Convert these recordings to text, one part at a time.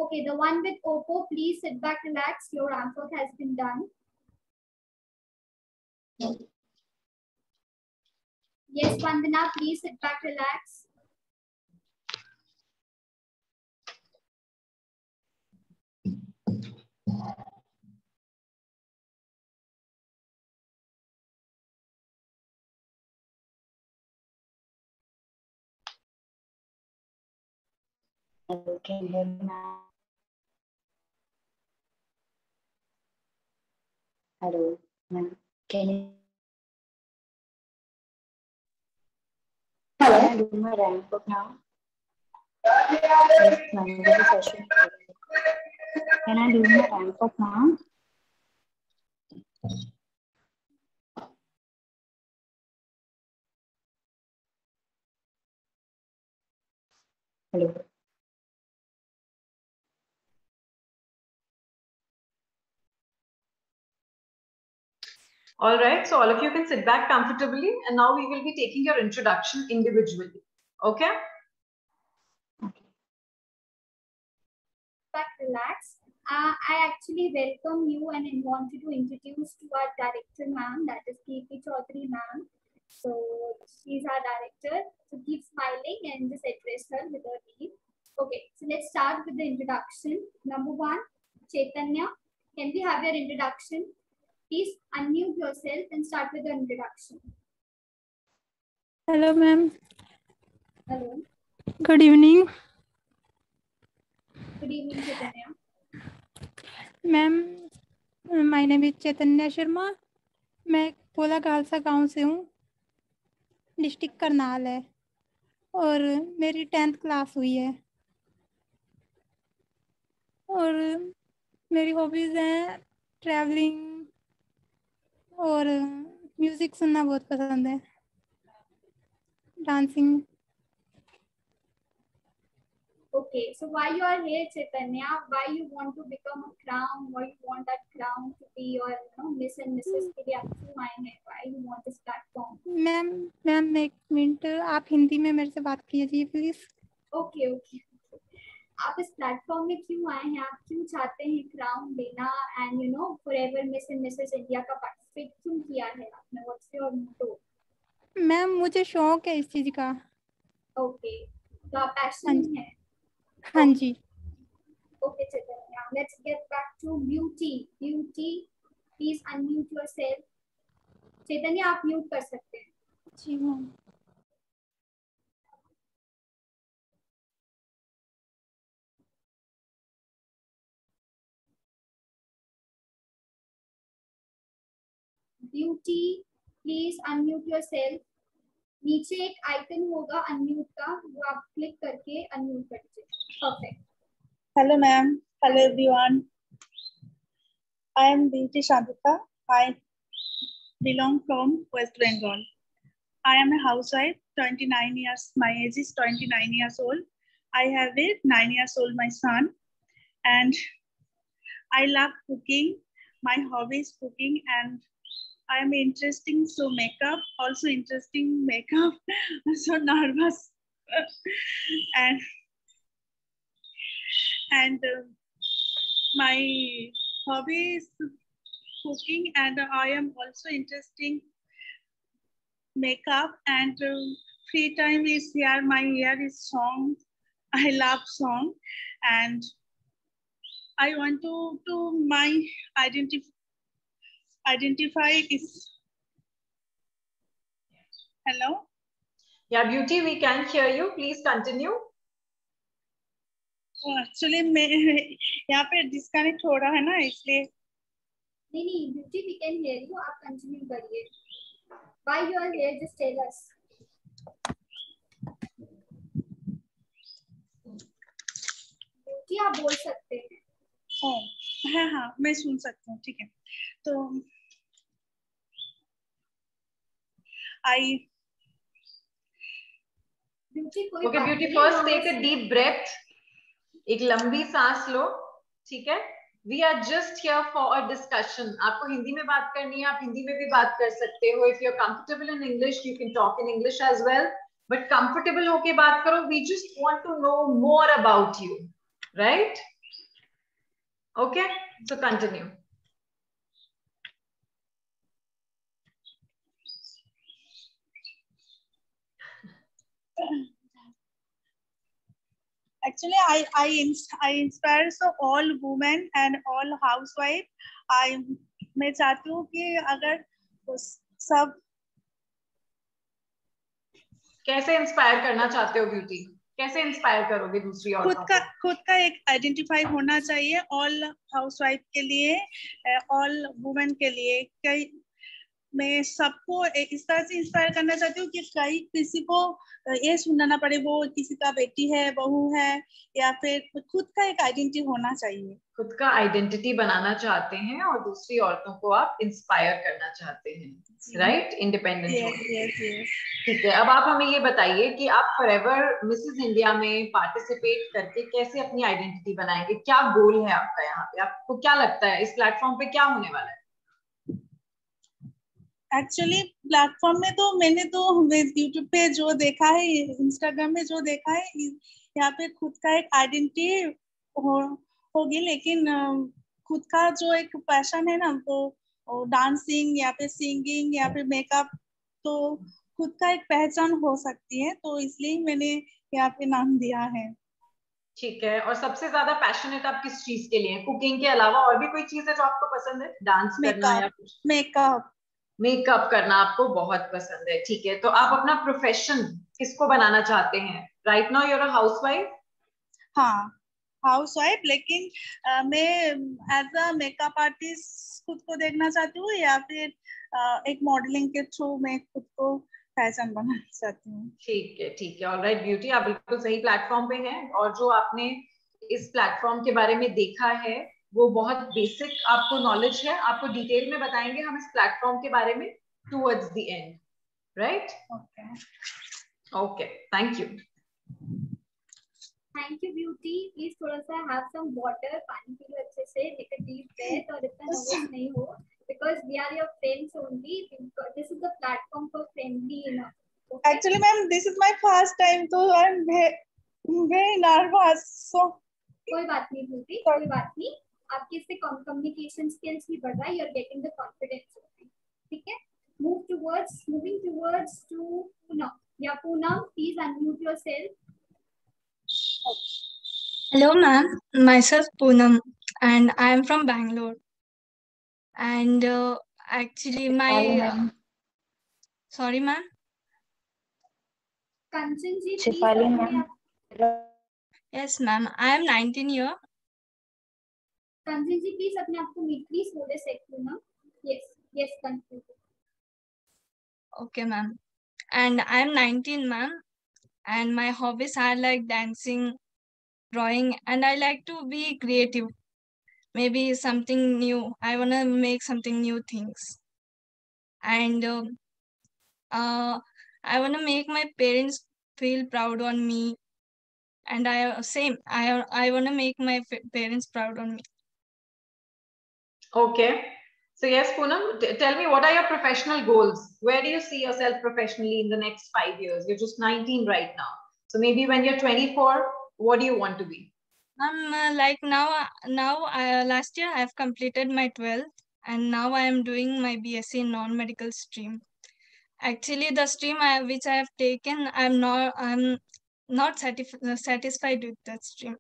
Okay, the one with Oppo, please sit back, relax. Your answer has been done. Yes, Vandana, please sit back, relax. Okay, hello, ma'am. Can you? Hello. Can I do my rank book now? Yes, ma'am. This is session. Can I do my rank book now? Hello. All right, so all of you can sit back comfortably, and now we will be taking your introduction individually. Okay? Back, relax. I actually welcome you and wanted to introduce to our director, ma'am, that is KP Chaudhary, ma'am. So she's our director. So keep smiling and just address her with her name. Okay, so let's start with the introduction. Number one, Chaitanya, can we have your introduction? Please unmute yourself and start with the introduction. Hello, ma'am. Hello. Good evening. Good evening, Chaitanya. Ma'am, my name is Chaitanya Sharma. मैं Cola Khalsa गांव से हूँ, district Karnal है, और मेरी 10th class हुई है. और मेरी हॉबीज़ हैं ट्रैवलिंग और म्यूज़िक सुनना बहुत पसंद है, dancing. Okay, so why you are here, Chaitanya? Why you want to become a crown? Why you want that crown to be your, Miss and Mrs. के लिए आप क्यों आए हैं? Why you want this platform? Ma'am एक minute, आप हिंदी में मेरे से बात कीजिए प्लीज. Okay, okay. आप इस प्लेटफॉर्म में क्यों आए हैं? आप क्यों चाहते हैं क्राउन लेना and forever Miss and Mrs India का पार्टिसिपेट क्यों किया है आपने? What's your motto? मैम मुझे शौक है इस चीज का. ओके, तो आप पैशन है? हाँ जी. Okay, Chaitanya. Let's get back to beauty. Beauty, please unmute yourself. Chaitanya, आप म्यूट कर सकते हैं. जी ma'am. Beauty, please unmute yourself. नीचे एक आइकन होगा अनम्यूट का, वो आप क्लिक करके अनम्यूट कर दीजिए. Perfect. Hello, ma'am. Hello, everyone. I am Beauty Shadika. I belong from West Bengal. I am a housewife, 29 years. My age is 29 years old. I have a 9 years old my son, and I love cooking. My hobby is cooking, and I am interesting so makeup. Also interesting makeup. I'm so nervous, and my hobby is cooking, and I am also interesting makeup, and free time is here. My here is song. I love song, and I want to my identify is. Hello. Yeah, Beauty, we can hear you. Please continue. Actually मैं यहाँ पे disconnect हो रहा है ना, इसलिए. नहीं Beauty, we can hear you. आप कंटिन्यू करिए. Why you are here, just tell us. Beauty, आप बोल सकते हैं. हाँ, मैं सुन सकती हूँ. ठीक है, तो Okay, Beauty, first take a deep breath. एक लंबी सांस लो. ठीक है? We are just here for a discussion. आपको हिंदी में बात करनी है, आप हिंदी में भी बात कर सकते हो. If you're comfortable in English, you can talk in English as well. But comfortable होके बात करो. We just want to know more about you, right? Okay, so continue. Actually, I inspire so all women and all housewife. मैं चाहती हूँ कि अगर सब कैसे इंस्पायर करना चाहते हो ब्यूटी? कैसे इंस्पायर करोगे दूसरी औरतों को? खुद का एक आइडेंटिफाई होना चाहिए ऑल हाउसवाइफ के लिए, ऑल वुमेन के लिए। कई मैं सबको इस तरह से इंस्पायर करना चाहती हूँ कि कहीं किसी को ये सुनना ना पड़े वो किसी का बेटी है, बहू है, या फिर खुद का एक आइडेंटिटी होना चाहिए। खुद का आइडेंटिटी बनाना चाहते हैं और दूसरी औरतों को आप इंस्पायर करना चाहते हैं, राइट? इंडिपेंडेंट। ठीक है, अब आप हमें ये बताइए कि आप फॉरएवर मिसेस इंडिया में पार्टिसिपेट करके कैसे अपनी आइडेंटिटी बनाएंगे? क्या गोल है आपका यहाँ पे? आपको क्या लगता है इस प्लेटफॉर्म पे क्या होने वाला है? एक्चुअली प्लेटफॉर्म में तो मैंने तो यूट्यूब पे जो देखा है, इंस्टाग्राम में जो देखा है, यहाँ पे खुद का एक आइडेंटिटी होगी, लेकिन खुद का जो एक पैशन है ना, वो डांसिंग या फिर सिंगिंग या फिर मेकअप, तो खुद का एक पहचान हो सकती है, तो इसलिए मैंने यहाँ पे नाम दिया है। ठीक है, और सबसे ज्यादा पैशनेट आप किस चीज के लिए? कुकिंग के अलावा और भी कोई चीज है जो आपको पसंद है? डांस करना या कुछ? मेकअप करना आपको बहुत पसंद है। ठीक है, तो आप अपना प्रोफेशन किसको बनाना चाहते हैं? Right now you're a housewife? हाँ, हाउसवाइफ, लेकिन मैं एज अ मेकअप आर्टिस्ट खुद को देखना चाहती हूँ, या फिर एक मॉडलिंग के थ्रू मैं खुद को फैशन बनाना चाहती हूँ। ठीक है, ऑलराइट ब्यूटी, आप बिल्कुल सही प्लेटफॉर्म पे हैं, और जो आपने इस प्लेटफॉर्म के बारे में देखा है वो बहुत बेसिक आपको नॉलेज है। आपको डिटेल में बताएंगे हम इस प्लेटफॉर्म के बारे में towards the end, right? Okay, thank you. Thank you beauty. Please थोड़ा सा हैव सम वाटर, पानी पी लो अच्छे से, टेक अ डीप ब्रेथ और इतना नर्वस नहीं हो, because we are your friends only. This is the platform for friendly enough. Okay? Actually, ma'am, this is my first time, so I'm very nervous. So कोई बात नहीं beauty, कोई बात नहीं, आपकी इससे कम्युनिकेशन स्किल्स भी बढ़ रहा है, you are getting the confidence. ठीक है, moving towards to Poonam. Yeah, Poonam, please unmute yourself. Hello, ma'am. Myself Poonam, and I am from Bangalore. And actually, sorry, ma'am. Kanchan ji, Shefali, ma'am. Yes, ma'am. I am 19 years. Kanchan ji, please अपने आप को meet, please hold a sec, Poonam. Yes, Kanchan. Okay, ma'am. And I am 19, ma'am. And my hobbies are like dancing, drawing, and I like to be creative. Maybe something new. I wanna make something new things. And I wanna make my parents feel proud on me. And I wanna make my parents proud on me. Okay. So yes, Poonam, tell me, what are your professional goals? Where do you see yourself professionally in the next 5 years? You're just 19 right now. So maybe when you're 24, what do you want to be? Like last year I've completed my 12th, and now I am doing my BSc in non-medical stream. Actually, the stream which I have taken, I'm not satisfied with that stream.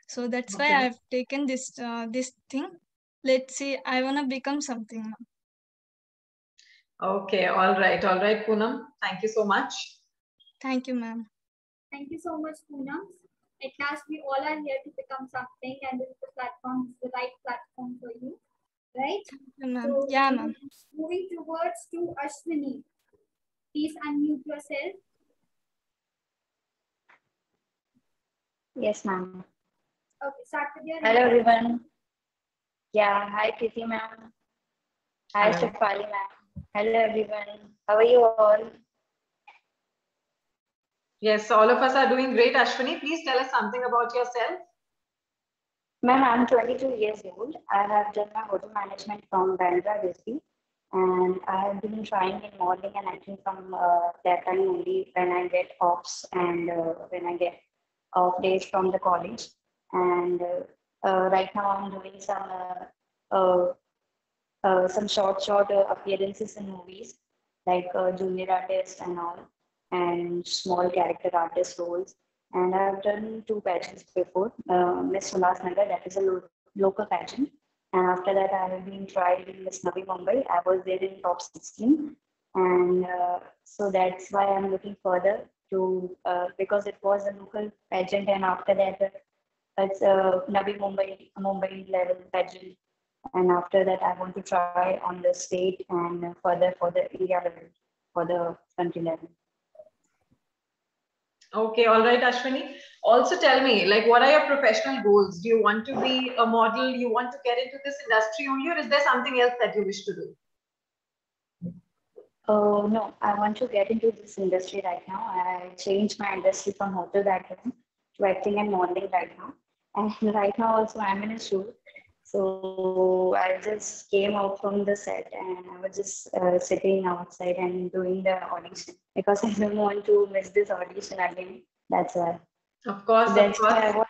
So that's why I've taken this thing. Let's see, I want to become something now. Okay, all right, Poonam. Thank you so much. Thank you, ma'am. Thank you so much, Poonam. At last, we all are here to become something, and this is the platform, the right platform for you, right? So, yeah, ma'am. Moving towards to Ashwini. Please unmute yourself. Yes, ma'am. Okay, start with your. Hello, everyone. Yeah, hi, Preeti ma'am. Hi, Shefali ma'am. Hello, everyone. How are you all? Yes, all of us are doing great. Ashwini, please tell us something about yourself. Ma'am, I'm 22 years old. I have done my hotel management from Bandra District, and I have been trying in modeling and acting from that time only when I get offs and when I get off days from the college. And Right now I'm doing some short appearances in movies, like junior artist and all, and small character artist roles. And I've done 2 pageants before. Miss Ulhasnagar, that is a local pageant. And after that, I have been tried in Miss Navi Mumbai. I was there in top 16. And so that's why I'm looking further to, because it was a local pageant. And after that, it's a Navi Mumbai level pageant. And after that, I want to try on the state and further for the area level, for the country level. Okay, all right, Ashwini. Also tell me, like, what are your professional goals? Do you want to be a model? You want to get into this industry only, or is there something else that you wish to do? No, I want to get into this industry right now. I changed my industry from hotel background to acting and modeling right now. And right now also I'm in a shoot. So I just came out from the set and I was just sitting outside and doing the audition because I don't want to miss this audition again. That's why. Of course, so of course.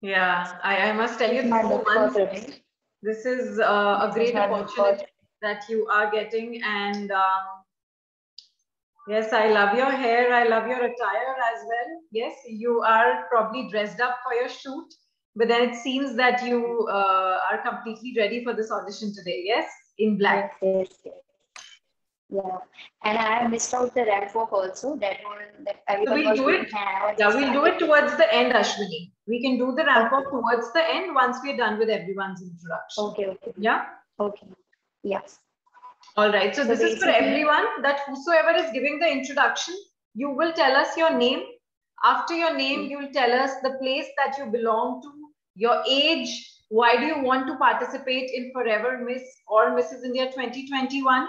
Yeah, I must tell you, this is a great opportunity that you are getting. And yes, I love your hair. I love your attire as well. Yes, you are probably dressed up for your shoot. But then it seems that you are completely ready for this audition today, yes? In black. Yes. Yeah, and I missed out the ramp walk also. That everyone was doing. Yeah, we'll do it towards the end, Ashwini. We can do the ramp walk towards the end once we're done with everyone's introduction. Okay. Yeah? Okay. Yes. All right. So this is for everyone, that whosoever is giving the introduction, you will tell us your name. After your name, you will tell us the place that you belong to, your age, why do you want to participate in Forever Miss or Mrs. India 2021,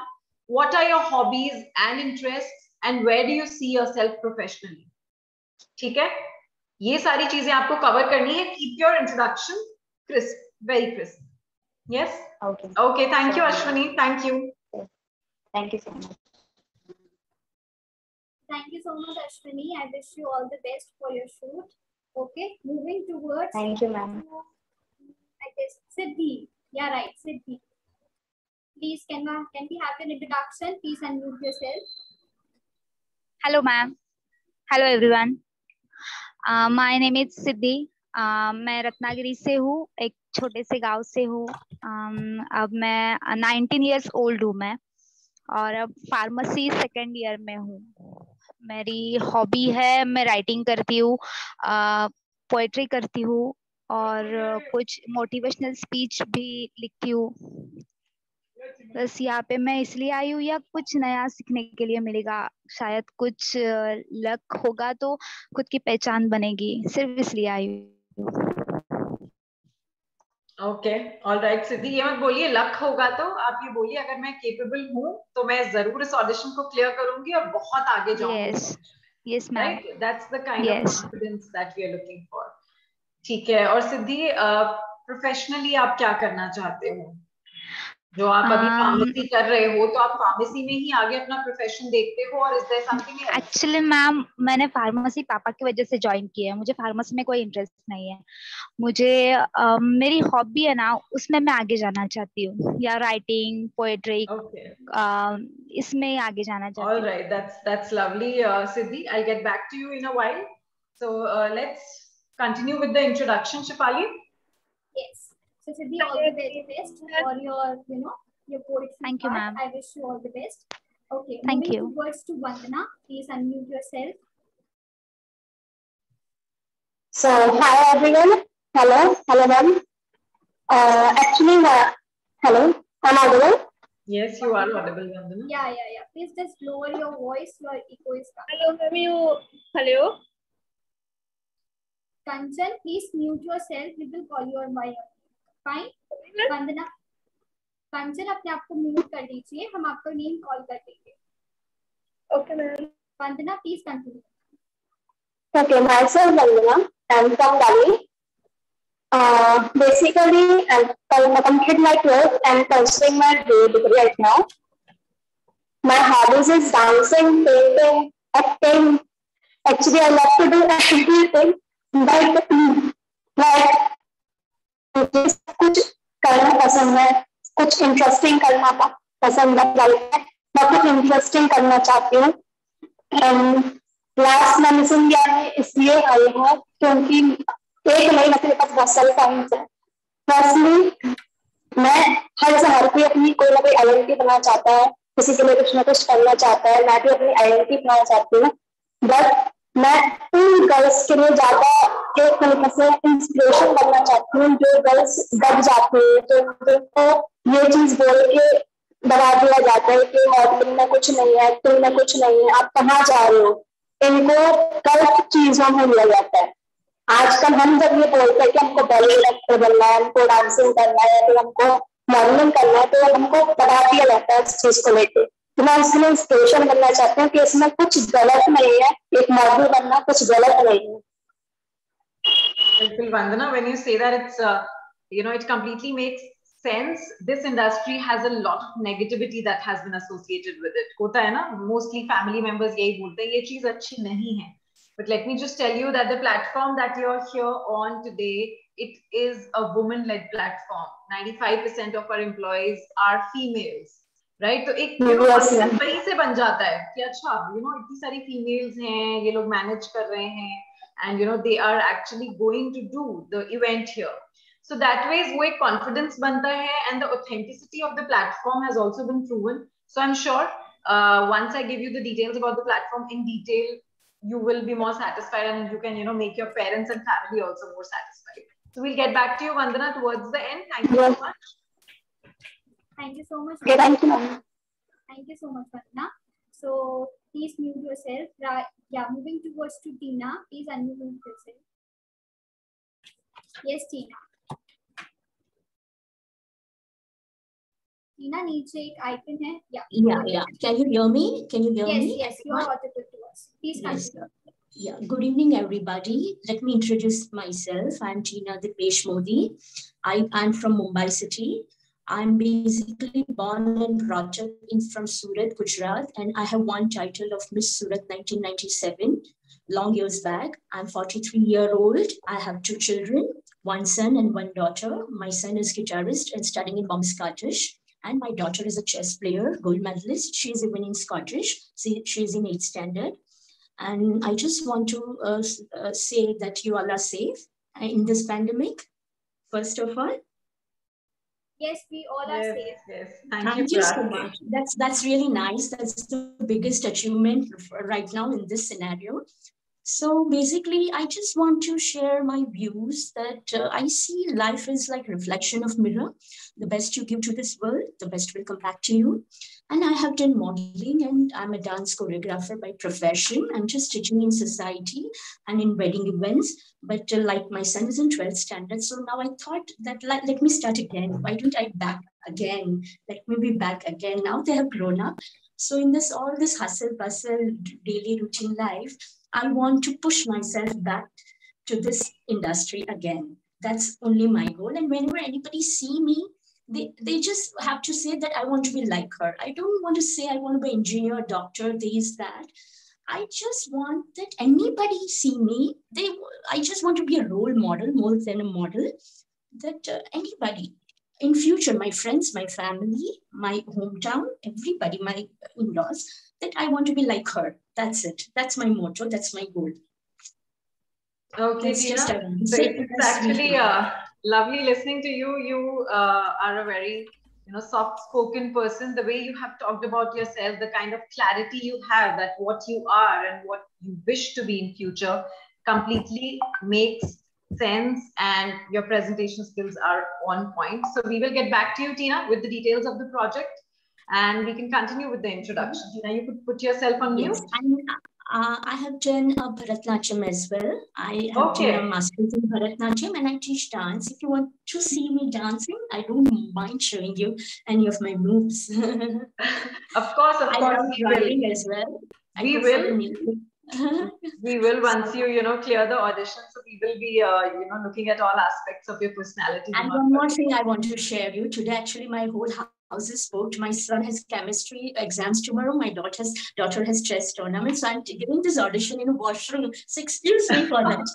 what are your hobbies and interests, and where do you see yourself professionally? ठीक है? ये सारी चीजें आपको cover करनी है. Keep your introduction crisp, very crisp. Yes? Okay. Okay. Thank you, Ashwini. Thank you. Thank you so much. Thank you so much, Ashwini. I wish you all the best for your shoot. Okay, moving towards. Thank you, ma'am. I guess Siddhi. Yeah, right, Siddhi. Please, can we have an introduction? Please unmute yourself. Hello, ma'am. Hello, everyone. My name is Siddhi. मैं रत्नागिरी से हूँ, एक छोटे से गांव से हूँ. अब मैं 19 years old हूँ मैं, और अब फार्मेसी 2nd year में हूँ. मेरी हॉबी है, मैं राइटिंग करती हूँ, पोएट्री करती हूँ, और कुछ मोटिवेशनल स्पीच भी लिखती हूँ. बस यहाँ पे मैं इसलिए आई हूँ, या कुछ नया सीखने के लिए मिलेगा, शायद कुछ लक होगा तो खुद की पहचान बनेगी, सिर्फ इसलिए आई हूँ. ओके, ऑल राइट सिद्धि, ये मत बोलिए लक होगा तो, आप ये बोलिए अगर मैं केपेबल हूँ तो मैं जरूर इस ऑडिशन को क्लियर करूंगी और बहुत आगे जाऊंगी. Yes ma'am, right, that's the kind of confidence that we are looking for. ठीक है, और सिद्धि प्रोफेशनली आप क्या करना चाहते हो? जो आप अभी फार्मेसी कर रहे हो, तो आप फार्मेसी में ही आगे अपना प्रोफेशन देखते हो, और is there something else? Actually ma'am, मैंने फार्मेसी पापा की वजह से ज्वाइन किया है. मुझे फार्मेसी में कोई इंटरेस्ट नहीं है. मुझे मेरी हॉबी है ना, उसमें मैं आगे जाना चाहती हूँ, या राइटिंग, पोएट्री, इसमें आगे जाना चाहती हूँ. Alright, that's lovely Siddhi. I get back to you in a while. So let's continue with the introduction. Shifali. Yes. So Siddhi, all the very best for your, your poetry. Thank you, ma'am. I wish you all the best. Okay. Thank you. Moving towards to Vandana. Please unmute yourself. So hi everyone. Hello ma'am. Actually, hello. Am I audible? Yes, you are audible, Vandana. Yeah. Please just lower your voice. Your echo is coming. Hello, ma'am. Hello. Kanchan, please mute yourself. We will call you on my own. Fine. वंदना, कंचन अपने आप को mute कर लीजिए, हम आपका name call कर देंगे. Okay, ma'am. Vandana, please continue. Okay, myself Vandana. I'm from Delhi. Basically, I'm completed my 12th and pursuing my degree right now. My hobbies is dancing, painting, acting. Actually, I love to do everything, but मुझे कुछ करना पसंद है, कुछ interesting करना पसंद है life में, मैं कुछ इंटरेस्टिंग करना चाहती हूँ। लास्ट मैंने सुन लिया है इसलिए आई है क्योंकि एक नहीं, मेरे पास बहुत सारे पॉइंट्स हैं। फर्स्टली मैं हर कोई अपनी कोई ना कोई आइडेंटिटी बनाना चाहता है, किसी के लिए कुछ ना कुछ करना चाहता है, मैं भी अपनी आइडेंटिटी बनाना चाहती हूँ। बट मैं उन गर्ल्स के लिए ज्यादा एक तरीके से इंस्पिरेशन बनना चाहती हूँ जो गर्ल्स दब जाती है, तो ये चीज बोल के दबा दिया जाता है कि मॉडलिंग में कुछ नहीं है, एक्टिंग में कुछ नहीं है, आप कहाँ जा रहे हो, इनको गलत चीजों में लिया जाता है। आजकल हम जब ये बोलते हैं कि हमको बॉलीवुड एक्टर बनना है, हमको डांसिंग करना है, तो हमको मॉडलिंग करना है, तो हमको बता दिया जाता है इस चीज को लेकर। तो मैं इसलिए इंस्पिरेशन बनना चाहती हूँ कि इसमें कुछ गलत नहीं है, एक मॉडल बनना कुछ गलत नहीं है। बिल्कुल वंदना, when you say that it's it completely makes sense. This industry has a lot of negativity that has been associated with it. होता है ना, mostly family members यही बोलते हैं ये चीज अच्छी नहीं है. But let me just tell you that the platform that you're here on today, it is a woman-led platform. 95% of our employees are females, right? तो एक वहीं से बन जाता है कि अच्छा इतनी सारी females हैं, ये लोग manage कर रहे हैं, and they are actually going to do the event here. So that way वो एक confidence बनता है, and the authenticity of the platform has also been proven. So I'm sure once I give you the details about the platform in detail, you will be more satisfied, and you can make your parents and family also more satisfied. So we'll get back to you, Vandana, towards the end. Thank you so much. Thank you so much. Thank you. Thank you so much, Vandana. So please mute yourself. Right. Yeah, moving towards to Tina. Please unmute yourself. Yes, Tina. Tina, नीचे एक icon है. Yeah. Can you hear me? Yes, you are audible to us. Please continue. Yeah. Good evening, everybody. Let me introduce myself. I'm Tina Dipesh Modi. I'm from Mumbai City. I'm basically born and brought up from Surat, Gujarat, and I have won title of Miss Surat 1997 long years back. I'm 43-year-old. I have 2 children, 1 son and 1 daughter. My son is guitarist and studying in Bombay Scottish. And my daughter is a chess player, gold medalist. She is even in Scottish. She is in 8th standard. And I just want to say that you all are safe in this pandemic, first of all. Yes, we all are safe. Yes. Thank you so much. That's really nice. That's the biggest achievement right now in this scenario. So basically, I just want to share my views that I see life is like a reflection of mirror. The best you give to this world, the best will come back to you. And I have done modeling, and I'm a dance choreographer by profession. I'm just teaching in society and in wedding events. But like my son is in 12th standard, so now I thought that let me start again. Why don't I back again? Let me be back again. Now they have grown up. So in all this hustle bustle daily routine life, I want to push myself back to this industry again. That's only my goal. And whenever anybody see me, they just have to say that I want to be like her. I don't want to say I want to be engineer, doctor, this, that. I just want that anybody see me, I just want to be a role model more than a model, that anybody in future, my friends, my family, my hometown, everybody, my in-laws, that I want to be like her. That's it. That's my motto. That's my goal. Okay, Tina. It's actually lovely listening to you. You are a very soft-spoken person. The way you have talked about yourself, the kind of clarity you have, that what you are and what you wish to be in future completely makes sense, and your presentation skills are on point. So we will get back to you, Tina, with the details of the project, and we can continue with the introduction. Tina, you could put yourself on mute. I have done a Bharatnatyam as well. I have done a master's in Bharatnatyam, and I teach dance. If you want to see me dancing, I don't mind showing you any of my moves. Of course, I love driving as well. We will once you clear the audition, so we will be looking at all aspects of your personality. And one more thing I want to share you today. Actually, my whole house is booked. My son has chemistry exams tomorrow. My daughter has chess tournament. So I'm giving this audition in a washroom. So excuse me for that.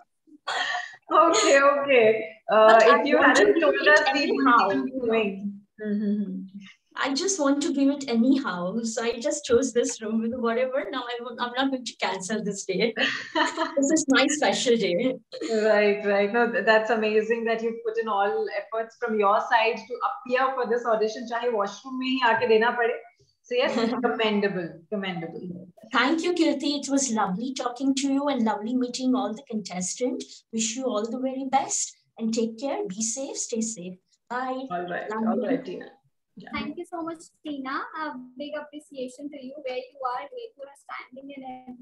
Okay, okay. But I If you want to hadn't give told it us, we anyhow. wouldn't be doing. I just want to give it anyhow. So I just chose this room with whatever. Now I'm not going to cancel this day. This is my special day. Right, right. No, that's amazing that you've put in all efforts from your side to appear for this audition, चाहे washroom में ही आके देना पड़े. So yes, commendable, commendable. Thank you, Kirti. It was lovely talking to you and lovely meeting all the contestants. Wish you all the very best and take care. Be safe, stay safe. Bye. All right, Tina. Yeah. Thank you so much, Tina. A big appreciation to you where you are standing in and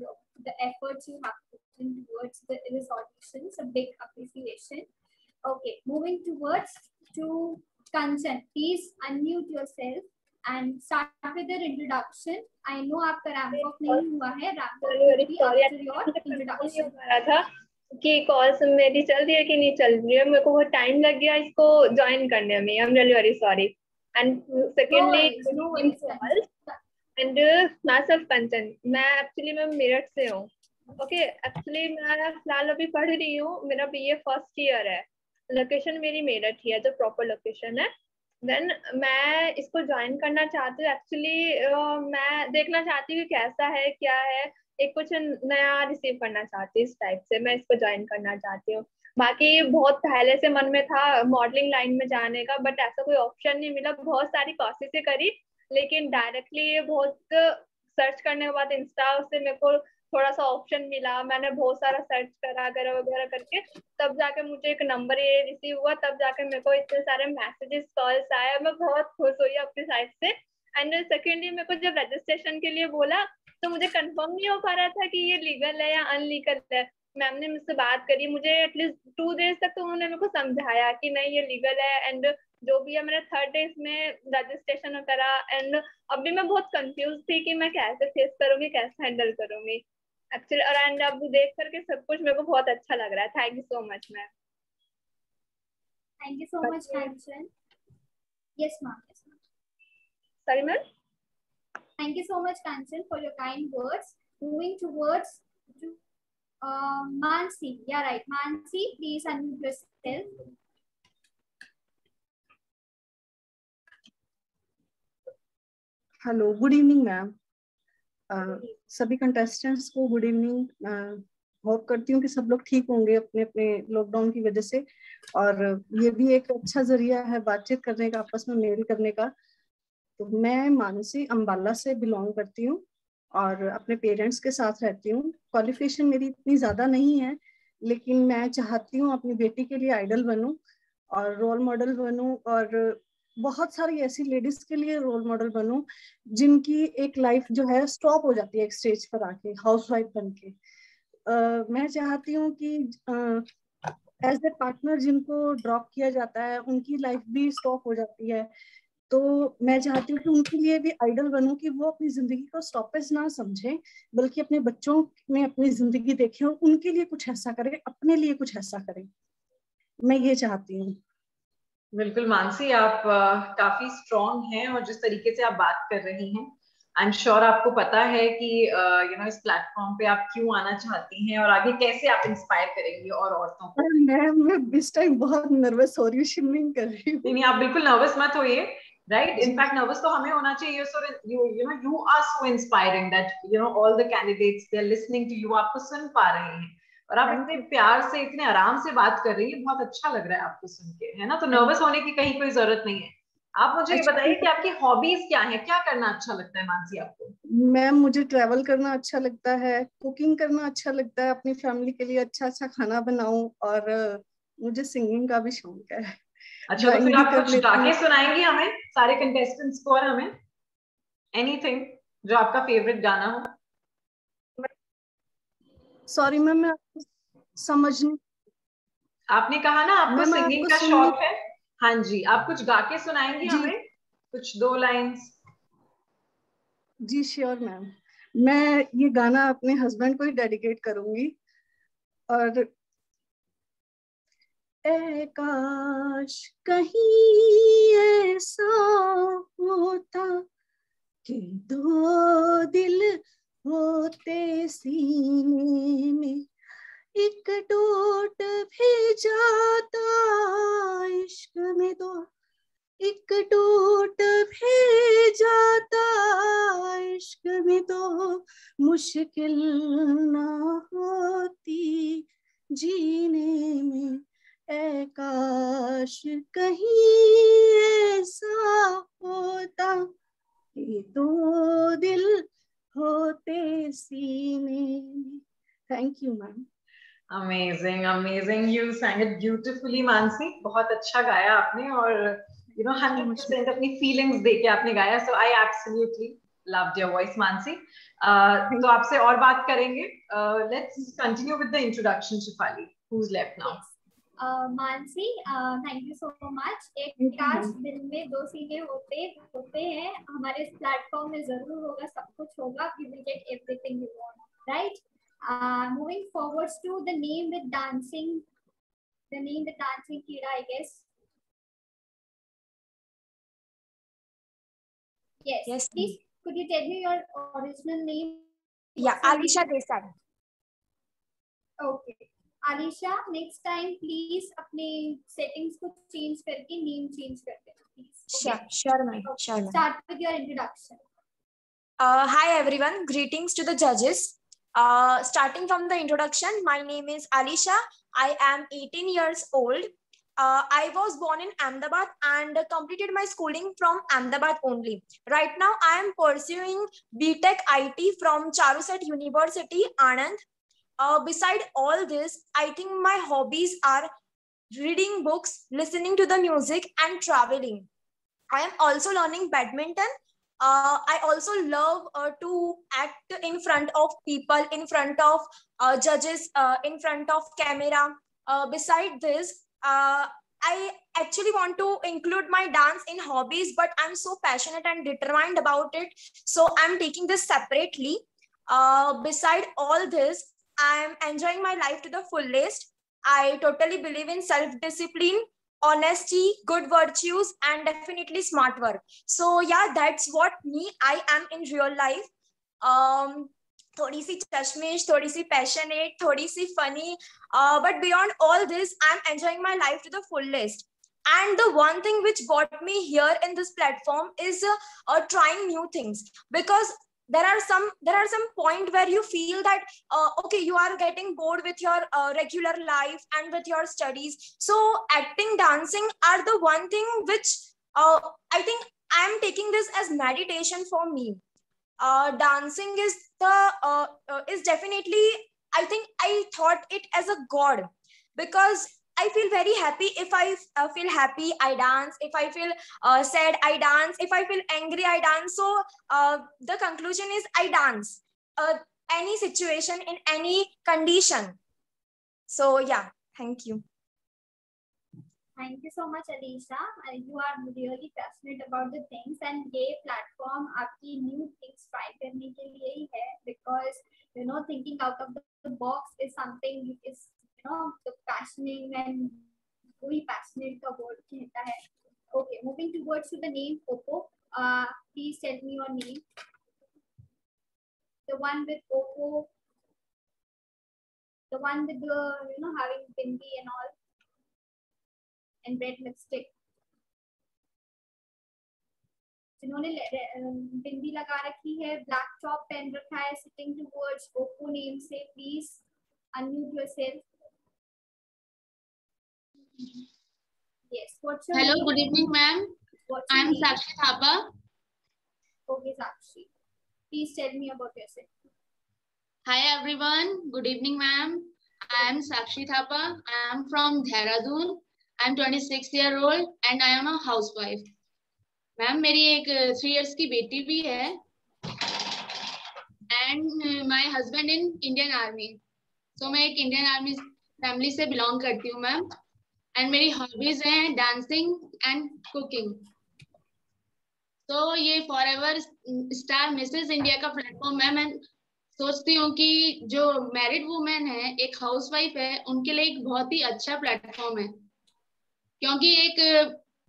the efforts you have put in towards this audition. It's a big appreciation. Okay, moving towards to Kanchan. Please unmute yourself and start with your introduction. I know आपका ramp up नहीं हुआ है. Ramp up will be after your introduction. कि calls मेरी चल रही है कि नहीं चल रही है, मेरे को बहुत टाइम लग गया इसको ज्वाइन करने में. I am really very sorry. And secondly, and myself Kanchan. मैं एक्चुअली मैं मेरठ से हूँ. ओके, एक्चुअली मैं फिलहाल अभी पढ़ रही हूँ, मेरा BA फर्स्ट ईयर है. लोकेशन मेरी मेरठ ही है, जो प्रॉपर लोकेशन है. देन मैं इसको ज्वाइन करना चाहती हूँ. एक्चुअली मैं देखना चाहती हूँ कैसा है, क्या है, एक कुछ नया रिसीव करना चाहती हूँ. इस टाइप से मैं इसको ज्वाइन करना चाहती हूँ. बाकी बहुत पहले से मन में था मॉडलिंग लाइन में जाने का, बट ऐसा कोई ऑप्शन नहीं मिला. बहुत सारी कोशिशें करी, लेकिन डायरेक्टली बहुत सर्च करने के बाद इंस्टा से मेरे को थोड़ा सा ऑप्शन मिला. मैंने बहुत सारा सर्च करा वगैरह करके तब जाके मुझे एक नंबर ये रिसीव हुआ. तब जाके मेरे को इतने सारे मैसेजेस कॉल्स आए. मैं बहुत खुश हुई अपनी साइड से. एंड सेकेंडली मेरे को जब रजिस्ट्रेशन के लिए बोला तो मुझे कंफर्म नहीं हो पा रहा था कि ये लीगल है या अनलीगल है. मैम ने मुझसे बात करी, मुझे एटलीस्ट 2 डेज तक तो उन्होंने मेरे को समझाया कि नहीं ये लीगल है. एंड जो भी है मैंने 3rd डेज में रजिस्ट्रेशन करा. एंड अभी मैं बहुत कंफ्यूज थी कि मैं कैसे फेस करूंगी, कैसे हैंडल करूंगी एक्चुअली. और एंड अब देख करके सब कुछ मेरे को बहुत अच्छा लग रहा है. Thank you so much ma'am. Thank you so much Kanchan. Yes ma'am. Sorry ma'am. Thank you so much Kanchan for your kind words. Moving towards Mansi. Yeah, right. Mansi, please unmute yourself. Hello, good evening ma'am. सभी contestants को good evening. Hope करती हूँ कि सब लोग ठीक होंगे अपने अपने लॉकडाउन की वजह से. और ये भी एक अच्छा जरिया है बातचीत करने का, आपस में मेल करने का. तो मैं मानसी अंबाला से बिलोंग करती हूँ और अपने पेरेंट्स के साथ रहती हूँ. क्वालिफिकेशन मेरी इतनी ज़्यादा नहीं है, लेकिन मैं चाहती हूँ अपनी बेटी के लिए आइडल बनूँ और रोल मॉडल बनूँ, और बहुत सारी ऐसी लेडीज के लिए रोल मॉडल बनूँ जिनकी एक लाइफ जो है स्टॉप हो जाती है एक स्टेज पर आके हाउसवाइफ बन के. मैं चाहती हूँ कि एज ए पार्टनर जिनको ड्रॉप किया जाता है उनकी लाइफ भी स्टॉप हो जाती है. तो मैं चाहती हूँ कि उनके लिए भी आइडल बनूं कि वो अपनी जिंदगी को स्टॉपेज ना समझें, बल्कि अपने बच्चों में अपनी जिंदगी देखें और उनके लिए कुछ ऐसा करें, अपने लिए कुछ ऐसा करें. मैं ये चाहती हूँ. बिल्कुल मानसी, आप काफी स्ट्रॉन्ग हैं और जिस तरीके से आप बात कर रही हैं, आई एम श्योर आपको पता है कि इस प्लेटफॉर्म पे आप क्यों आना चाहती हैं और आगे कैसे आप इंस्पायर करेंगी और औरतों को. मैं इस टाइम बहुत नर्वस हो रही हूँ, शिवरिंग कर रही हूँ. नहीं, आप बिल्कुल नर्वस मत होइए. Right. In fact, nervous तो हमें होना चाहिए. So you are so inspiring that all the candidates they're listening to you. आपको सुन पा रहे हैं और आप इतने प्यार से इतने आराम से बात कर रही है. बहुत अच्छा लग रहा है आपको सुन के, है ना. तो नर्वस होने की कहीं कोई जरूरत नहीं है. आप मुझे ये बताइए कि आपकी हॉबीज क्या है, क्या करना अच्छा लगता है मानसी आपको? मैम, मुझे ट्रैवल करना अच्छा लगता है, कुकिंग करना अच्छा लगता है, अपनी फैमिली के लिए अच्छा अच्छा खाना बनाऊं, और मुझे सिंगिंग का भी शौक है. अच्छा, तो फिर आप कुछ गा के सुनाएंगी हमें, सारे कंटेस्टेंट्स को, और हमें एनीथिंग जो आपका फेवरेट गाना हो. सॉरी मैम, मैं समझ नहीं. आपने कहा ना आपको सिंगिंग का शौक है. हाँ जी, आप कुछ गा के सुनाएंगी हमें, कुछ 2 लाइन्स. जी श्योर मैम. मैं ये गाना अपने हस्बैंड को ही डेडिकेट करूंगी. और ए काश कहीं ऐसा होता कि 2 दिल होते सीने में, एक टूट भी जाता इश्क में तो, एक टूट भी जाता इश्क में तो मुश्किल ना होती जीने में, ऐ काश कहीं ऐसा होता कि दो दिल होते सीने में। Thank you ma'am. Amazing, amazing. You sang it beautifully, Mansi. बहुत अच्छा गाया आपने और 100% अपनी feelings देके आपने गाया. So I absolutely loved your voice, Mansi. तो आपसे और बात करेंगे. Let's continue with the introduction, Shefali. Who's left now? Yes. Mansi, thank you so much. एक काश दिन में 2 सीने होते हैं. हमारे इस प्लेटफॉर्म में जरूर होगा, सब कुछ होगा. We will get everything we want, right? Moving forwards to the name with dancing Kira, I guess. Yes. Please, could you tell me your original name? Yeah, Alisha Desai. Okay. Alisha, next time please अपने settings को change करके name change कर देना, please. Sure, ma'am. Okay. Sure, ma'am. Start with your introduction. Hi everyone, greetings to the judges. Starting from the introduction, my name is Alisha. I am 18 years old. I was born in Ahmedabad and completed my schooling from Ahmedabad only. Right now, I am pursuing BTech IT from Charusat University, Anand. Beside all this, I think my hobbies are reading books, listening to the music, and traveling. I am also learning badminton. I also love to act in front of people, in front of judges, in front of camera. Beside this, I actually want to include my dance in hobbies, but I'm so passionate and determined about it. So I'm taking this separately. Beside all this, I'm enjoying my life to the fullest. I totally believe in self-discipline, honesty, good virtues, and definitely smart work. So yeah, that's what I am in real life. थोड़ी सी चश्मिश, थोड़ी सी passionate, थोड़ी सी funny, but beyond all this, I'm enjoying my life to the fullest. And the one thing which brought me here in this platform is trying new things, because there are some point where you feel that okay, you are getting bored with your regular life and with your studies. So acting, dancing are the one thing which I think I am taking this as meditation for me. Dancing is is definitely, I think I thought it as a god, because I feel very happy. If I feel happy, I dance. If I feel sad, I dance. If I feel angry, I dance. So the conclusion is I dance. Any situation, in any condition. So yeah, thank you. Thank you so much, Alisha. You are really passionate about the things, and ये platform आपकी new things try करने के लिए ही है, because thinking out of the box is something which is the passioning, and वही passionate का word कहता है. Okay, moving towards to the name Oppo. Please tell me your name. The one with Oppo. The one with the having bindi and all. And red lipstick. जिन्होंने बिंदी लगा रखी है, black top पहन रखा है, sitting towards Oppo name से, please unmute yourself. Yes. What's your Hello, name? good evening, ma'am. I am Sakshi Thapa. Okay, Sakshi. Please tell me about yourself. Hi, everyone. Good evening, ma'am. I am Sakshi Thapa. I am from Dehradun. I am 26 years old and I am a housewife. Ma'am, मेरी एक 3 years की बेटी भी है. And my husband in Indian Army. So मैं एक Indian Army family से belong करती हूँ, ma'am. And मेरी hobbies हैं dancing and cooking. तो ये Forever Star Mrs. India का platform है. मैं सोचती हूँ कि जो married woman है, एक housewife है, उनके लिए एक बहुत ही अच्छा platform है. क्योंकि एक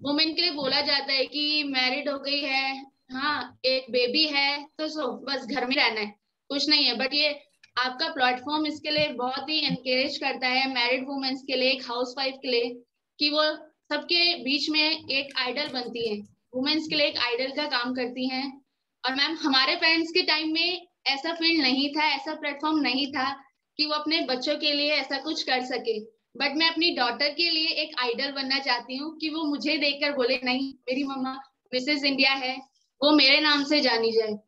वुमेन के लिए बोला जाता है कि मैरिड हो गई है, हाँ एक बेबी है तो बस घर में रहना है, कुछ नहीं है. बट ये आपका प्लेटफॉर्म इसके लिए बहुत ही एनकरेज करता है मैरिड वुमेन्स के लिए, एक हाउसवाइफ के लिए, कि वो सबके बीच में एक आइडल बनती है, वुमेन्स के लिए एक आइडल का काम करती हैं। और मैम हमारे पेरेंट्स के टाइम में ऐसा फील्ड नहीं था, ऐसा प्लेटफॉर्म नहीं था कि वो अपने बच्चों के लिए ऐसा कुछ कर सके। बट मैं अपनी डॉटर के लिए एक आइडल बनना चाहती हूँ कि वो मुझे देखकर बोले नहीं मेरी मम्मा मिसेस इंडिया है, वो मेरे नाम से जानी जाए।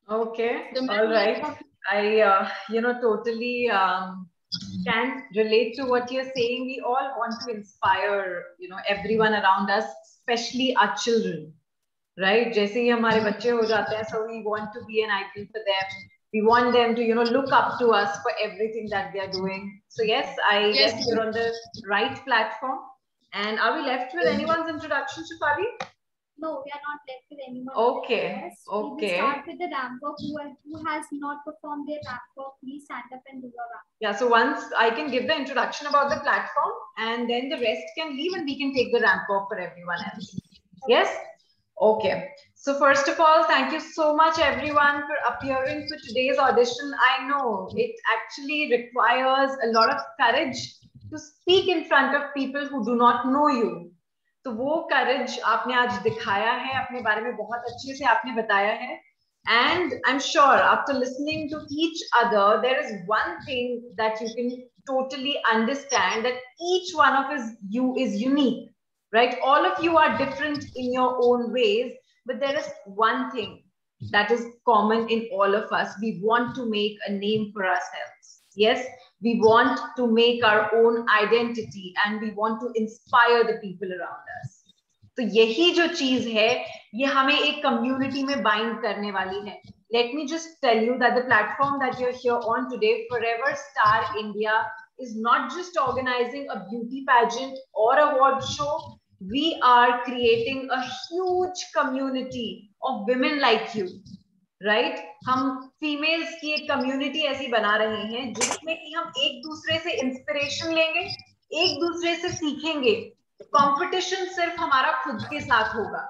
Okay, all right. I totally can relate to what you're saying. We all want to inspire, everyone around us, especially our children, right? जैसे ही हमारे बच्चे हो जाते हैं, so we want to be an idol for them. We want them to, look up to us for everything that they are doing. So yes, I guess you're on the right platform. And are we left with anyone's introduction, Shefali? No, we are not left with anyone. Okay. Else. Okay. We will start with the ramp walk. Who has not performed their ramp walk, please stand up and do your ramp. Yeah, so once I can give the introduction about the platform, and then the rest can leave and we can take the ramp walk for everyone else. Okay. Yes? Okay. So first of all, thank you so much everyone for appearing for today's audition. I know it actually requires a lot of courage to speak in front of people who do not know you. तो वो करेज आपने आज दिखाया है, अपने बारे में बहुत अच्छे से आपने बताया है. And I'm sure after listening to each other, there is one thing that you can totally understand, that each one of you is unique, right? All of you are different in your own ways, but there is one thing that is common in all of us. We want to make a name for ourselves. Yes, we want to make our own identity and we want to inspire the people around us. तो यही जो चीज है ये हमें एक community में bind करने वाली है. Let me just tell you that the platform that you're here on today, Forever Star India, is not just organizing a beauty pageant or award show. We are creating a huge community of women like you. Right हम females की एक community ऐसी बना रहे हैं जिसमें कि हम एक दूसरे से इंस्पिरेशन लेंगे, एक दूसरे से सीखेंगे. कंपटीशन सिर्फ हमारा खुद के साथ होगा,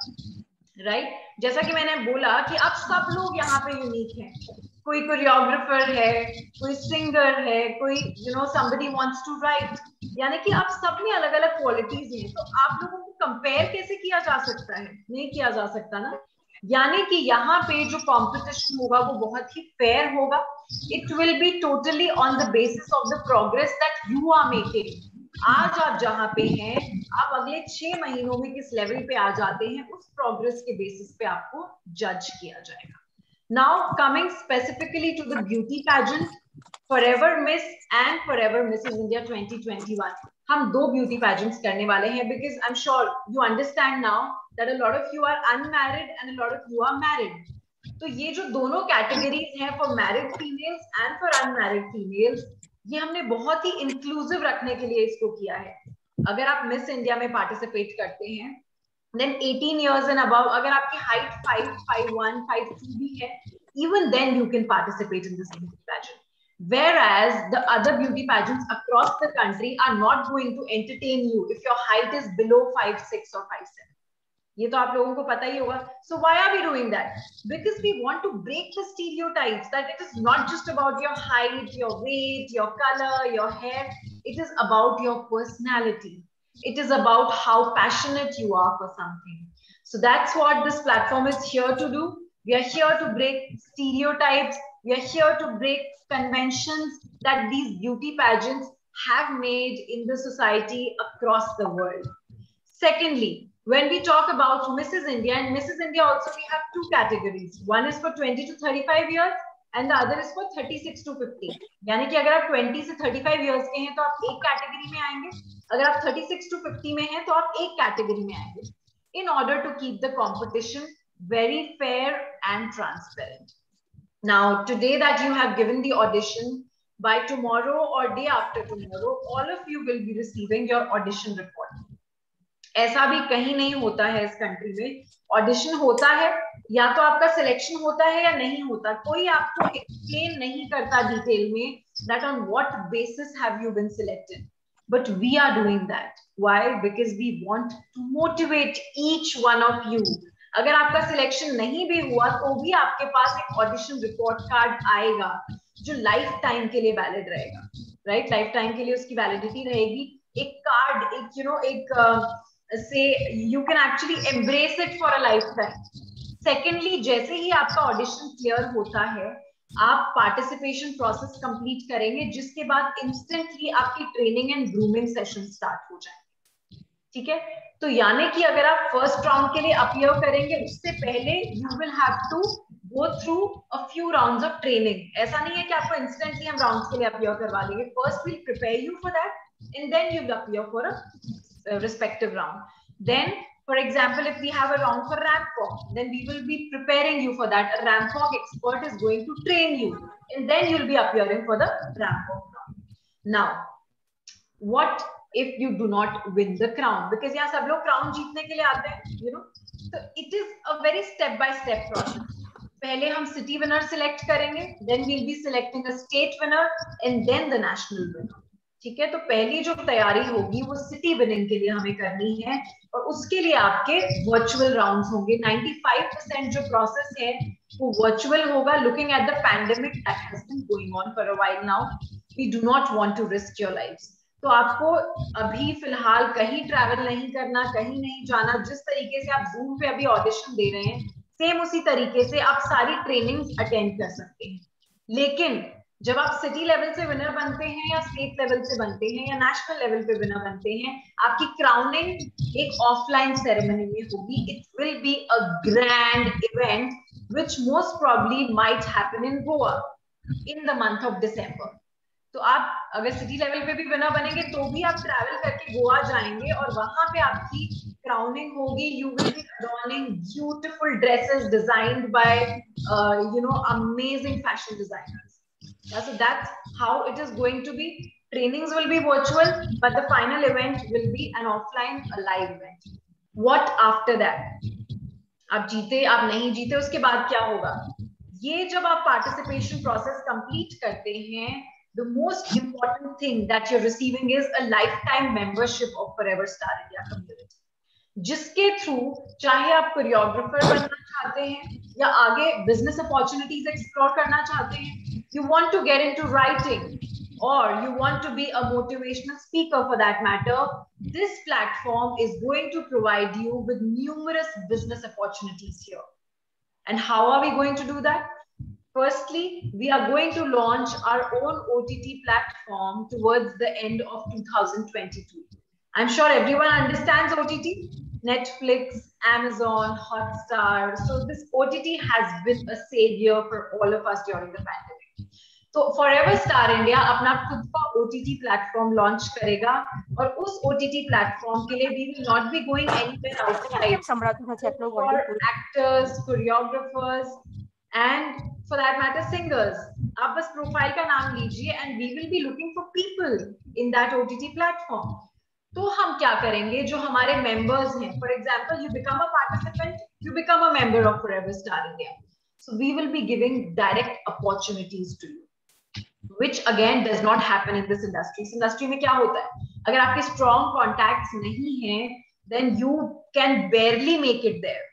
राइट? जैसा कि मैंने बोला कि आप सब लोग यहाँ पे यूनिक हैं. कोई कोरियोग्राफर है, कोई सिंगर है, कोई somebody wants to write, यानी कि आप सब में अलग अलग क्वालिटीज हैं. तो आप लोगों को कंपेयर कैसे किया जा सकता है? नहीं किया जा सकता ना. यानी कि यहाँ पे जो कंपटीशन होगा वो बहुत ही फेयर होगा. It will be totally on the basis of the progress that you are making. आज आप जहाँ पे हैं, आप अगले 6 महीनों में किस लेवल पे आ जाते हैं, उस प्रोग्रेस के बेसिस पे आपको जज किया जाएगा. Now coming specifically to the beauty pageant, Forever Miss and Forever Mrs India 2021, हम 2 ब्यूटी पैजेंट्स करने वाले हैं. Because I am sure you understand now that a lot of you are unmarried and a lot of you are married. तो ये जो दोनों categories हैं, for married females and for unmarried females, ये हमने बहुत ही इंक्लूसिव रखने के लिए इसको किया है. अगर आप मिस इंडिया में पार्टिसिपेट करते हैं, then 18 years and above, अगर आपकी हाइट 5, 5'1", 5'2" भी है, even then you can participate in this beauty pageant. Whereas the other beauty pageants across the country are not going to entertain you if your height is below 5'6" or 5'7". ये तो आप लोगों को पता ही होगा. So why are we doing that? Because we want to break the stereotypes that it is not just about your height, your weight, your color, your hair. It is about your personality. It is about how passionate you are for something. So that's what this platform is here to do. We are here to break stereotypes. We are here to break conventions that these beauty pageants have made in the society across the world. Secondly, when we talk about Mrs. India, and Mrs. India also we have 2 categories. One is for 20 to 35 years and the other is for 36 to 50. यानी कि अगर आप 20 से 35 years के हैं तो आप एक कैटेगरी में आएंगे, अगर आप 36 to 50 में हैं तो आप एक कैटेगरी में आएंगे. In order to keep the competition very fair and transparent. Now, today that you have given the audition, by tomorrow or day after tomorrow, all of you will be receiving your audition report. ऐसा भी कहीं नहीं होता है इस country में. Audition होता है, या तो आपका सिलेक्शन होता है या नहीं होता. कोई आपको एक्सप्लेन नहीं करता डिटेल में that on what basis have you been selected. But we are doing that. Why? Because we want to motivate each one of you. अगर आपका सिलेक्शन नहीं भी हुआ तो भी आपके पास एक ऑडिशन रिपोर्ट कार्ड आएगा जो लाइफ टाइम के लिए वैलिड रहेगा, राइट? लाइफ टाइम के लिए उसकी वैलिडिटी रहेगी। एक कार्ड, एक एक से you can actually embrace it for a life time. Secondly, जैसे ही आपका ऑडिशन क्लियर होता है आप पार्टिसिपेशन प्रोसेस कंप्लीट करेंगे, जिसके बाद इंस्टेंटली आपकी training and grooming session start हो जाएंगे, ठीक है? तो यानी कि अगर आप फर्स्ट राउंड के लिए अपीयर करेंगे उससे पहले you will have to go through a few rounds of training. ऐसा नहीं है कि आपको इंस्टेंटली हम राउंड्स के लिए अपीयर करवा देंगे। First will prepare you for that and then you will appear for a respective round. Then for example, if we have a round for ramp walk, then we will be preparing you for that. A ramp walk expert is going to train you and then you'll be appearing for the ramp walk round. Now what if you do not win the crown? Because yahan sab log crown jeetne ke liye aate hain, you know, so it is a very step by step process. Pehle hum city winner select karenge, then we'll be selecting a state winner and then the national winner, ठीक है? तो पहली जो तैयारी होगी वो city winning के लिए हमें करनी है और उसके लिए आपके वर्चुअल राउंड्स होंगे। 95% जो प्रोसेस है वो वर्चुअल होगा, looking at the pandemic that has been going on for a while now. We do not want to risk your lives. तो आपको अभी फिलहाल कहीं ट्रैवल नहीं करना, कहीं नहीं जाना। जिस तरीके से आप जूम पे अभी ऑडिशन दे रहे हैं सेम उसी तरीके से आप सारी ट्रेनिंग्स अटेंड कर सकते हैं। लेकिन जब आप सिटी लेवल से विनर बनते हैं या स्टेट लेवल से बनते हैं या नेशनल लेवल पे विनर बनते हैं, आपकी क्राउनिंग एक ऑफलाइन सेरेमनी में होगी। It will be a grand event which most probably might happen in Goa in the month of December. तो आप अगर सिटी लेवल पे भी विनर बनेंगे तो भी आप ट्रैवल करके गोवा जाएंगे और वहां पे आपकी क्राउनिंग होगी। You will be adorning beautiful dresses designed by amazing fashion designers. Yeah, so that's how it is going to be. Trainings will be virtual, but the final event will be an offline, a live event. What after that? आप जीते, आप नहीं जीते, उसके बाद क्या होगा? ये जब आप पार्टिसिपेशन प्रोसेस कंप्लीट करते हैं, the most important thing that you're receiving is a lifetime membership of Forever Star India community, जिसके थ्रू चाहे आप कोरियोग्राफर बनना चाहते हैं या आगे बिजनेस अपॉर्चुनिटीज एक्सप्लोर करना चाहते हैं, you want to get into writing or you want to be a motivational speaker for that matter, this platform is going to provide you with numerous business opportunities here. And how are we going to do that? Firstly, we are going to launch our own OTT platform towards the end of 2022. I'm sure everyone understands OTT. Netflix, Amazon, Hotstar. So this OTT has been a savior for all of us during the pandemic. तो Forever Star India अपना खुद का OTT platform launch करेगा और उस OTT platform के लिए we will not be going anywhere outside for actors, choreographers and for that matter singers. आप बस प्रोफाइल का नाम लीजिए and we will be looking for people in that OTT platform. तो हम क्या करेंगे? जो हमारे members हैं, for example, you become a participant, you become a member of Forever Star India. So we will be giving direct opportunities to you, which again does not happen in this industry. इस industry में क्या होता है? अगर आपके strong contacts नहीं हैं, then you can barely make it there,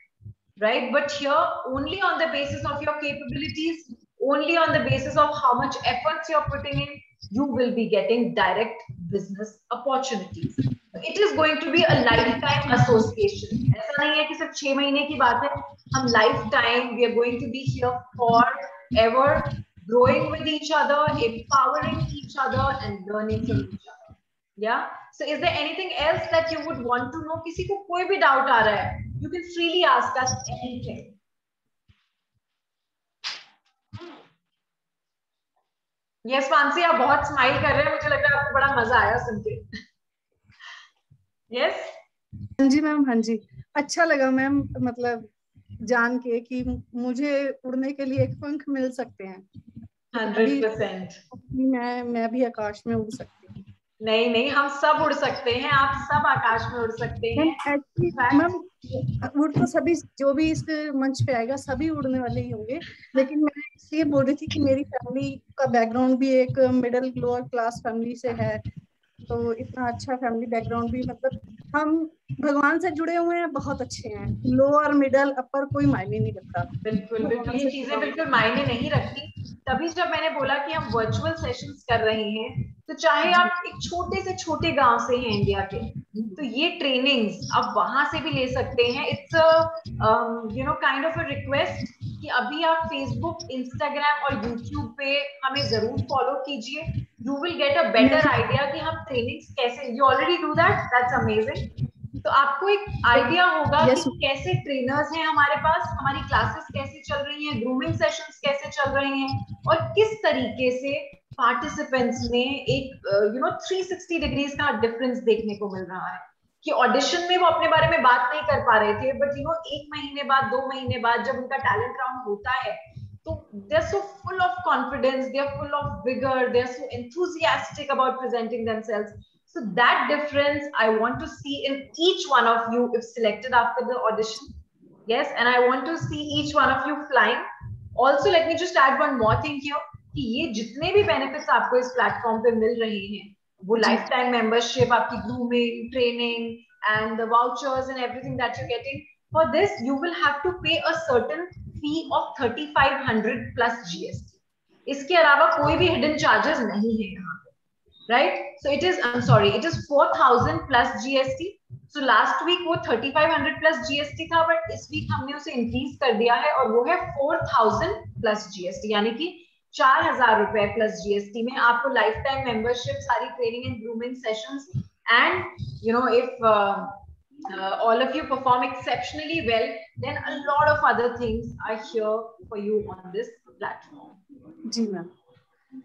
right? But here, only on the basis of your capabilities, only on the basis of how much efforts you're putting in, you will be getting direct business opportunities. It is going to be a lifetime association. ऐसा नहीं है कि सिर्फ 6 महीने की बात है। हम lifetime, we are going to be here forever, growing with each other, empowering each other, and learning from each other. Yeah. So, is there anything else that you would want to know? किसी को कोई भी doubt आ रहा है? You can freely ask us anything. Yes, Mansi, आप बहुत smile कर रहे हैं, मुझे लग रहा है आपको बड़ा मजा आया सुन के। Yes? हाँ जी मैम, हाँ जी, अच्छा लगा मैम, मतलब जान के कि मुझे उड़ने के लिए एक पंख मिल सकते हैं। 100%। मैं भी आकाश में उड़ सकती हूँ। नहीं, हम सब उड़ सकते हैं, आप सब आकाश में उड़ सकते हैं। मैम उड़ तो सभी, जो भी इस मंच पे आएगा सभी उड़ने वाले ही होंगे, लेकिन मैं इसलिए बोल रही थी कि मेरी फैमिली का बैकग्राउंड भी एक मिडिल लोअर क्लास फैमिली से है, तो इतना अच्छा फैमिली बैकग्राउंड भी मतलब हम भगवान से जुड़े हुए हैं, बहुत अच्छे हैं। लोअर मिडल अपर कोई मायने नहीं रखता। बिल्कुल बिल्कुल, ये चीजें बिल्कुल मायने नहीं रखती। तभी जब मैंने बोला कि हम वर्चुअल सेशंस कर रहे हैं, तो चाहे आप एक छोटे से छोटे गांव से हैं इंडिया के, तो ये ट्रेनिंग्स आप वहां से भी ले सकते हैं। It's you know kind of a request कि अभी आप फेसबुक, इंस्टाग्राम और यूट्यूब पे हमें जरूर फॉलो कीजिए। You will get a better idea कि हम ट्रेनिंग्स कैसे, you already do that, that's amazing. तो आपको एक आइडिया होगा कि कैसे ट्रेनर्स हैं हमारे पास, हमारी क्लासेस कैसे चल रही हैं, ग्रूमिंग सेशंस कैसे चल रहे हैं, और किस तरीके से पार्टिसिपेंट्स में एक यू नो 360 डिग्रीज का डिफरेंस देखने को मिल रहा है। कि ऑडिशन में वो अपने बारे में बात नहीं कर पा रहे थे, बट यू नो 1 महीने बाद, 2 महीने बाद जब उनका टैलेंट राउंड होता है, तो they are so full of confidence, they are full of vigour, they are so enthusiastic about presenting themselves. So that difference I want to see in each one of you if selected after the audition. Yes, and I want to see each one of you flying. Also, let me just add one more thing here कि ये जितने भी benefits आपको इस platform पे मिल रहे हैं, वो lifetime membership, आपकी grooming, training, and the vouchers and everything that you're getting. For this, you will have to pay a certain fee of 3,500 plus GST. इसके अलावा कोई भी hidden charges नहीं है यहाँ. Right? So it is, I'm sorry, it is 4,000 plus GST. So last week वो 3,500 plus GST था, but इस week हमने उसे increase कर दिया है और वो है 4,000 plus GST, यानी कि 4,000 रुपए plus GST में आपको lifetime membership, सारी training and grooming sessions, and you know if all of you perform exceptionally well, then a lot of other things are here for you on this platform. जी ma'am,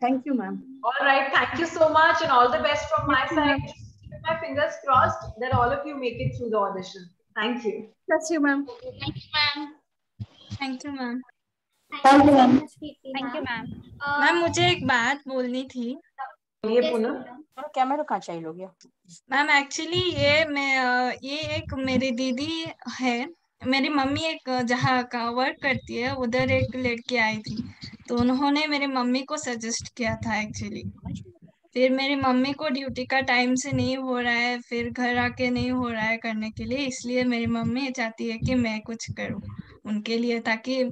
thank you ma'am. All right, thank you so much and all the best from my side. Keep my fingers crossed that all of you make it through the audition. Thank you. Bless you ma'am. Thank you ma'am. Thank you ma'am. Thank you ma'am. Thank you ma'am. Ma'am मुझे एक बात बोलनी थी। ये पुनः camera कहाँ चाहिए हो गया मैम एक्चुअली ये एक मेरी दीदी है, मेरी मम्मी एक जहाँ का वर्क करती है उधर एक लड़की आई थी, तो उन्होंने मेरी मम्मी को सजेस्ट किया था एक्चुअली। फिर मेरी मम्मी को ड्यूटी का टाइम से नहीं हो रहा है, फिर घर आके नहीं हो रहा है करने के लिए, इसलिए मेरी मम्मी चाहती है कि मैं कुछ करूं उनके लिए, ताकि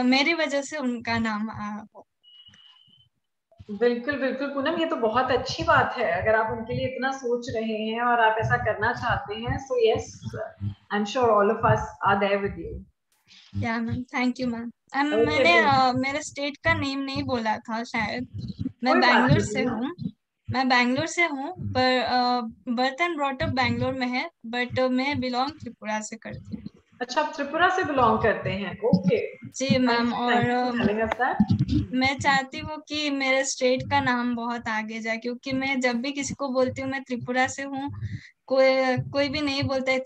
मेरी वजह से उनका नाम हो। बिल्कुल बिल्कुल पूनम, ये तो बहुत अच्छी बात है अगर आप उनके लिए इतना सोच रहे हैं और आप ऐसा करना चाहते हैं। So yes, I am sure all of us are there with you. Yeah ma'am, thank you ma'am. मैंने मेरे स्टेट का नेम नहीं बोला था शायद। मैं बैंगलोर से हूँ, पर birth and brought up Bangalore में है, बट मैं बिलोंग त्रिपुरा से करती हूँ। अच्छा, आप त्रिपुरा से बिलोंग करते हैं? ओके जी मैम, और मैं चाहती हूँ कि मेरे स्टेट का नाम बहुत आगे जाए, क्योंकि मैं जब भी किसी को बोलती हूँ मैं त्रिपुरा से हूँ, कोई भी नहीं बोलता है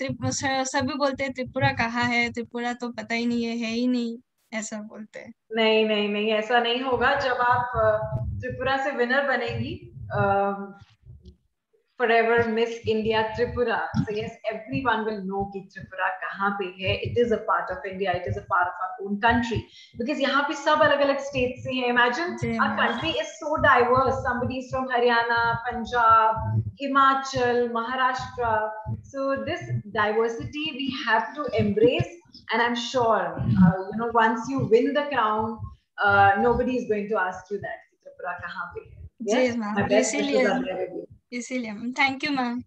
सभी बोलते हैं त्रिपुरा कहाँ है, त्रिपुरा तो पता ही नहीं है ही नहीं, ऐसा बोलते हैं। नहीं नहीं नहीं, ऐसा नहीं होगा। जब आप त्रिपुरा से विनर बनेंगी, forever Miss India Tripura, so yes, everyone will know कि त्रिपुरा कहाँ पे है। It is a part of India, it is a part of our own country, because यहाँ पे सब अलग-अलग states से हैं। Imagine our country is so diverse. Somebody is from Haryana, Punjab, Himachal, Maharashtra. So this diversity we have to embrace, and I'm sure you know, once you win the crown, nobody is going to ask you that Tripura कहाँ पे है। Yes, my best wishes are there with you. इसीलिए ma'am, thank you ma'am.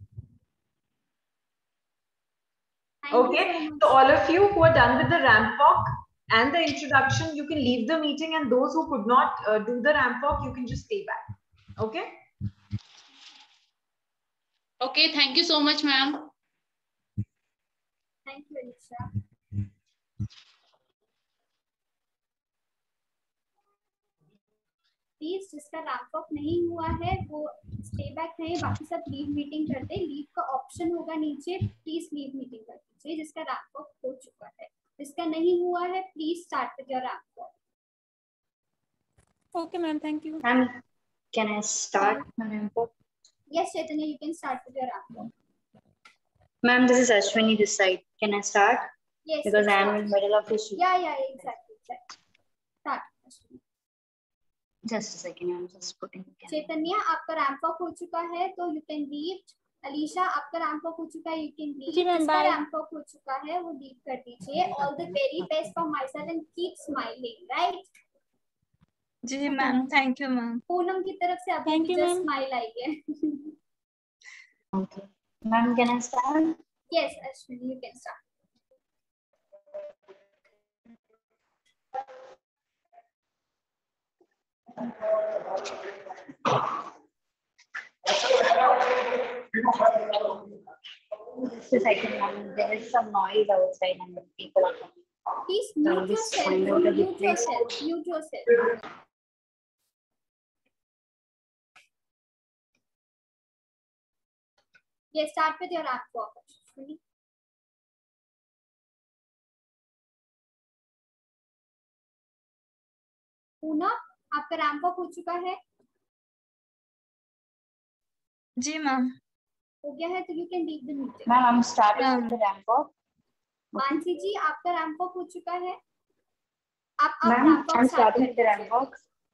Okay, so all of you who are done with the ramp walk and the introduction, you can leave the meeting, and those who could not do the ramp walk, you can just stay back. Okay? Okay, thank you so much, ma'am. Thank you, Alisha. Please जिसका ramp up नहीं हुआ है वो stay back रहे, बाकी सब leave meeting करते हैं। लीव का ऑप्शन होगा नीचे, प्लीज लीव मीटिंग कर दीजिए जिसका रैंप अप हो चुका है। जिसका नहीं हुआ है please start with your ramp up. Okay ma'am, thank you. Ma'am, can I start my ramp up? Yes Chaitanya, you can start with your ramp up. Ma'am, this is Ashwini this side. Can I start? Yes. Because I am in the middle of the shoot. Yeah, exactly. Start. Just a second, I'm just putting. चैतन्य, आपका ramp up हो चुका है तो you can leave Alisha आपका ramp walk हो चुका है, you can leave. जी मैम, जिसका बाय। रैंप वॉक हो चुका है वो लीव कर दीजिए। All the very best from my side and keep smiling, right? जी ma'am, thank you ma'am. Poonam की तरफ से अभी Thank भी you, जस्ट ma'am. स्माइल आई है। Okay. Ma'am, can I start? Yes, Ashwini, you can start. Just a second, ma'am. There is some noise outside and the people are coming. Please So I'll mute just yourself. find out a good Mute place. yourself. Mute yourself. Yes, start with your rap walk, Ashwini. Poonam, आपका ramp walk हो चुका है? जी ma'am. हो गया है तो you can leave the meeting. Ma'am, I'm starting with the ramp walk. Mansi ji, आपका रैंप वॉक हो चुका है? आप Ma'am, ramp walk I'm start starting कर with the ramp दीजिए। walk.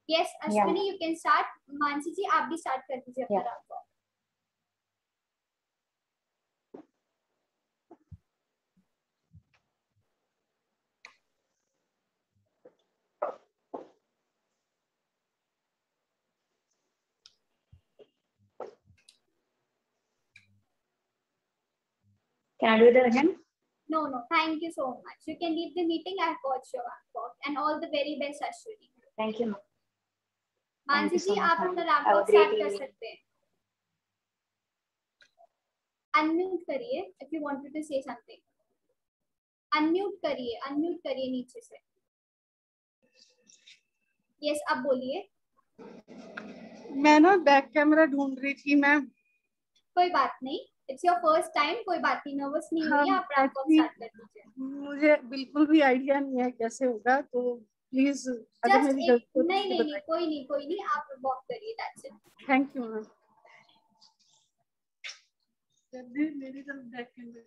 Yes Ashwini, you can start. Mansi ji, आप भी स्टार्ट कर दीजिए अपना ramp walk. Can I do it again? No, thank you so much. You can leave the meeting. I have watched your rap walk and all the very best, Ashwini. Thank you, ma'am. Mansi ji, आप अपना ramp Have a walk great start कर evening. सकते हैं। Unmute करिए if you wanted to say something. Unmute करिए नीचे से। Yes, अब बोलिए। मैं ना बैक कैमरा ढूंढ रही थी मैम। कोई बात नहीं, इट्स योर फर्स्ट टाइम, कोई बात नहीं, नर्वस नहीं हुई, आप रैंप वॉक स्टार्ट कर दीजिए। मुझे बिल्कुल भी आइडिया नहीं है कैसे होगा, तो प्लीज अगर जस्ट मेरी एक गलती हो तो नहीं मुझे नहीं बताइए। कोई नहीं, आप वॉक करिए, that's it. Thank you ma'am. मेरी तरफ बैक कैमरा